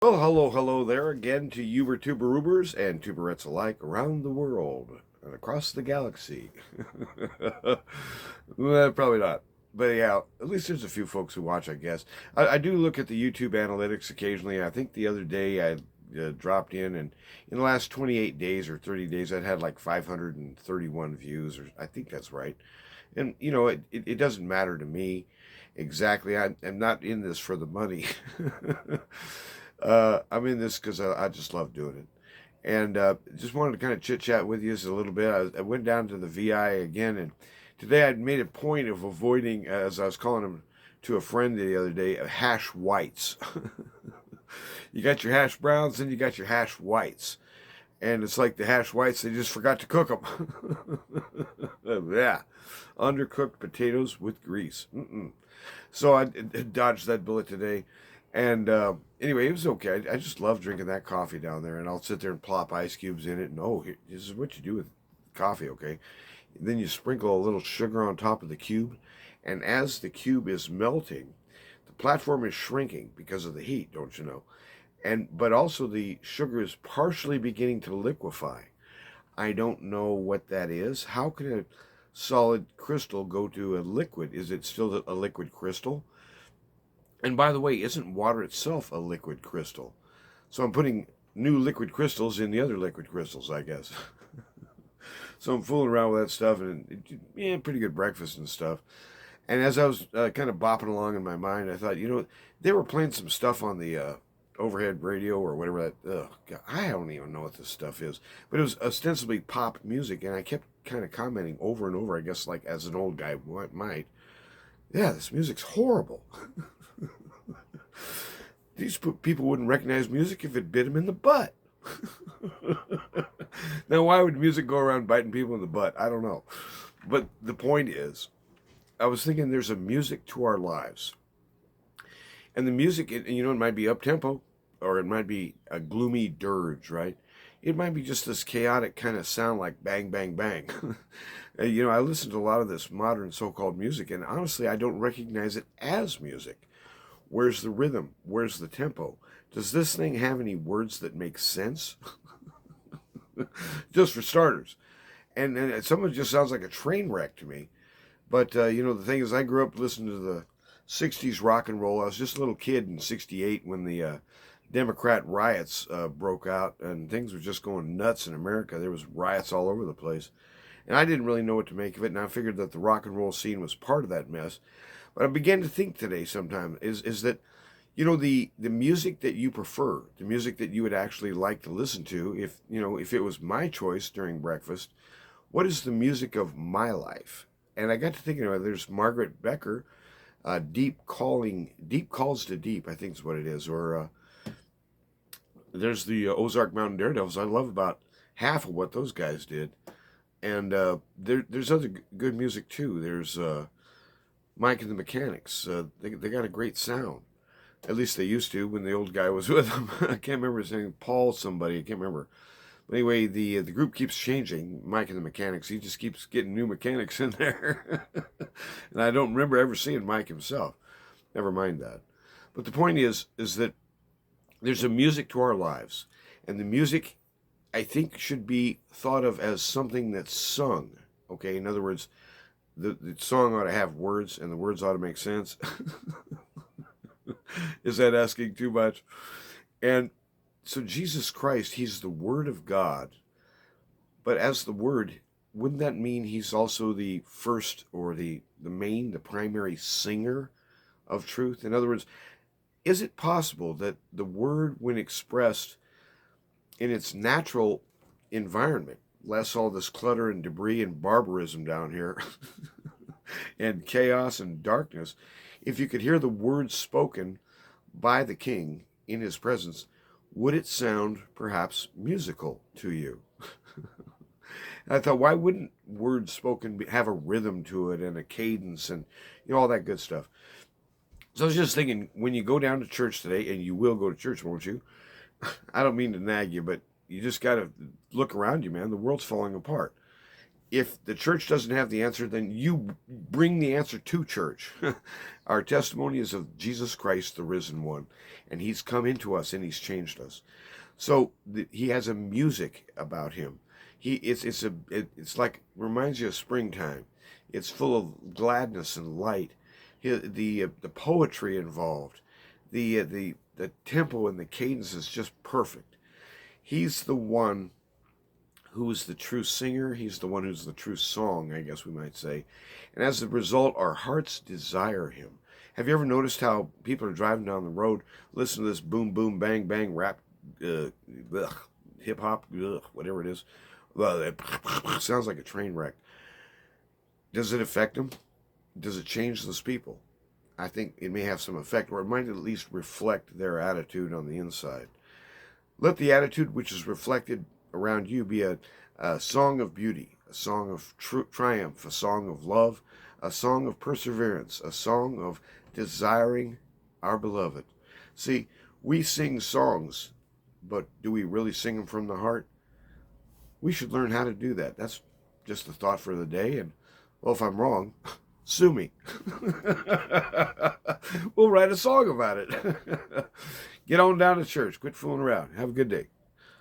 Well, hello there again to Uber Tuberubers and Tuberettes alike around the world and across the galaxy. Well, probably not. But yeah, at least there's a few folks who watch, I guess. I do look at the YouTube analytics occasionally. I think the other day I dropped and in the last 28 days or 30 days, I'd had like 531 views, or I think that's right. And, it doesn't matter to me exactly. I'm not in this for the money. I'm in this because I just love doing it. And just wanted to kind of chit chat with you just a little bit. I went down to the VI again, and today I'd made a point of avoiding, as I was calling them to a friend the other day, hash whites. You got your hash browns, and you got your hash whites. And it's like the hash whites, they just forgot to cook them. Yeah. Undercooked potatoes with grease. Mm-mm. So I dodged that bullet today. And anyway, it was okay. I just love drinking that coffee down there. And I'll sit there and plop ice cubes in it. And this is what you do with coffee, okay? Then you sprinkle a little sugar on top of the cube. And as the cube is melting, the platform is shrinking because of the heat, don't you know? But also the sugar is partially beginning to liquefy. I don't know what that is. How can a solid crystal go to a liquid? Is it still a liquid crystal? And by the way, isn't water itself a liquid crystal? So I'm putting new liquid crystals in the other liquid crystals, I guess. So I'm fooling around with that stuff, and yeah, pretty good breakfast and stuff. And as I was kind of bopping along in my mind, I thought, they were playing some stuff on the overhead radio or whatever that. God, I don't even know what this stuff is, but it was ostensibly pop music, and I kept kind of commenting over and over. I guess like as an old guy might, yeah, this music's horrible. These people wouldn't recognize music if it bit them in the butt. Now, why would music go around biting people in the butt? I don't know. But the point is, I was thinking there's a music to our lives. And the music, it might be up tempo, or it might be a gloomy dirge, right? It might be just this chaotic kind of sound like bang, bang, bang. I listen to a lot of this modern so called music, and honestly, I don't recognize it as music. Where's the rhythm? Where's the tempo? Does this thing have any words that make sense? Just for starters. And some of it just sounds like a train wreck to me. But, the thing is, I grew up listening to the 60s rock and roll. I was just a little kid in 68 when the Democrat riots broke out, and things were just going nuts in America. There was riots all over the place. And I didn't really know what to make of it, and I figured that the rock and roll scene was part of that mess. But I began to think today sometime is that, the music that you prefer, the music that you would actually like to listen to, if it was my choice during breakfast, what is the music of my life? And I got to thinking about it. There's Margaret Becker, Deep Calls to Deep, I think is what it is. Or there's the Ozark Mountain Daredevils. I love about half of what those guys did. And there's other good music too. There's Mike and the Mechanics. They got a great sound. At least they used to when the old guy was with them. I can't remember his name. Paul somebody. I can't remember. But anyway, the group keeps changing. Mike and the Mechanics. He just keeps getting new mechanics in there. And I don't remember ever seeing Mike himself. Never mind that. But the point is that there's a music to our lives. And the music, I think, should be thought of as something that's sung. Okay? In other words, the song ought to have words, and the words ought to make sense. Is that asking too much? And so Jesus Christ, he's the Word of God. But as the Word, wouldn't that mean he's also the first or the main, the primary singer of truth? In other words, is it possible that the Word, when expressed in its natural environment, less all this clutter and debris and barbarism down here, and chaos and darkness, if you could hear the words spoken by the King in his presence, would it sound perhaps musical to you? And I thought, why wouldn't words spoken have a rhythm to it and a cadence and all that good stuff? So I was just thinking, when you go down to church today, and you will go to church, won't you? I don't mean to nag you, but you just got to look around you, man. The world's falling apart. If the church doesn't have the answer, then you bring the answer to church. Our testimony is of Jesus Christ, the risen one, and he's come into us and he's changed us. So he has a music about him. It's like, reminds you of springtime. It's full of gladness and light. The poetry involved, the tempo and the cadence is just perfect. He's the one who is the true singer. He's the one who's the true song, I guess we might say. And as a result, our hearts desire him. Have you ever noticed how people are driving down the road, listen to this boom, boom, bang, bang, rap, hip hop, whatever it is? Well, it sounds like a train wreck. Does it affect them? Does it change those people? I think it may have some effect, or it might at least reflect their attitude on the inside. Let the attitude which is reflected around you be a song of beauty, a song of triumph, a song of love, a song of perseverance, a song of desiring our beloved. See, we sing songs, but do we really sing them from the heart? We should learn how to do that. That's just a thought for the day. And, well, if I'm wrong, sue me. We'll write a song about it. Get on down to church. Quit fooling around. Have a good day.